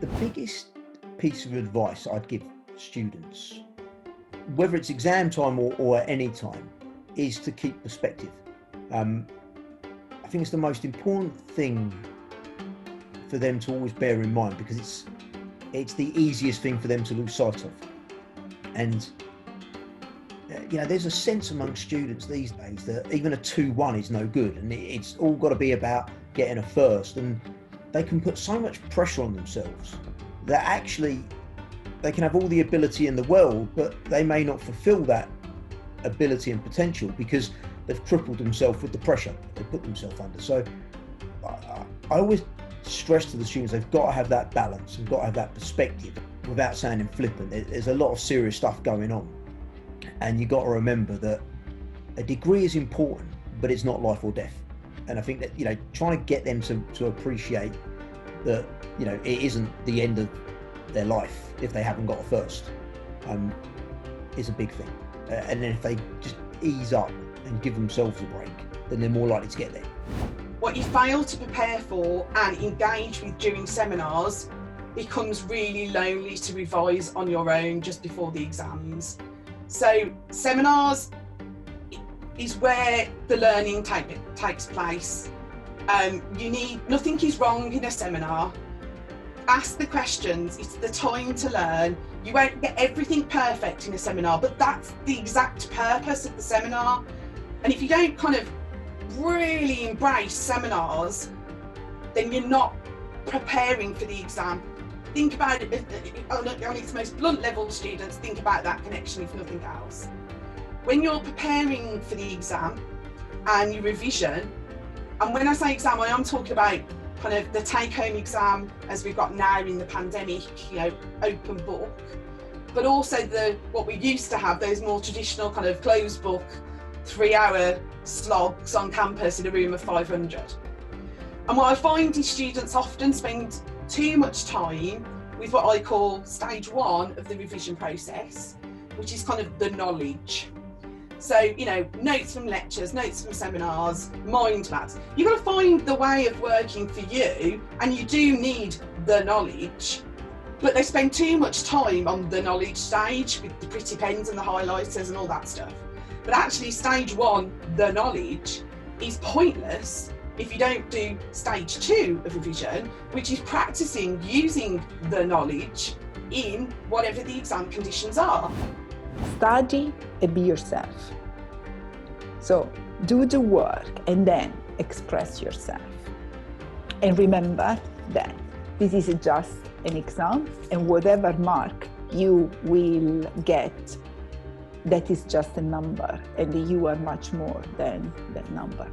The biggest piece of advice I'd give students, whether it's exam time or at any time, is to keep perspective. I think it's the most important thing for them to always bear in mind, because it's the easiest thing for them to lose sight of. And there's a sense among students these days that even a 2-1 is no good, and it's all got to be about getting a first, and they can put so much pressure on themselves that actually they can have all the ability in the world, but they may not fulfill that ability and potential because they've crippled themselves with the pressure they put themselves under. So I always stress to the students, they've got to have that balance and got to have that perspective without sounding flippant. There's a lot of serious stuff going on, and you've got to remember that a degree is important, but it's not life or death. And I think that, trying to get them to appreciate that, it isn't the end of their life if they haven't got a first, is a big thing. And then if they just ease up and give themselves a break, then they're more likely to get there. What you fail to prepare for and engage with during seminars becomes really lonely to revise on your own just before the exams. So seminars is where the learning takes place. Nothing is wrong in a seminar. Ask the questions, it's the time to learn. You won't get everything perfect in a seminar, but that's the exact purpose of the seminar. And if you don't kind of really embrace seminars, then you're not preparing for the exam. Think about it on its most blunt level, students, think about that connection if nothing else. When you're preparing for the exam and your revision, and when I say exam, I am talking about kind of the take-home exam as we've got now in the pandemic, open book, but also what we used to have, those more traditional kind of closed book, 3-hour slogs on campus in a room of 500. And what I find is students often spend too much time with what I call stage 1 of the revision process, which is kind of the knowledge. So, notes from lectures, notes from seminars, mind maps. You've got to find the way of working for you, and you do need the knowledge, but they spend too much time on the knowledge stage with the pretty pens and the highlighters and all that stuff. But actually stage 1, the knowledge, is pointless if you don't do stage 2 of revision, which is practicing using the knowledge in whatever the exam conditions are. Study and be yourself. So do the work and then express yourself. And remember that this is just an exam, and whatever mark you will get, that is just a number, and you are much more than that number.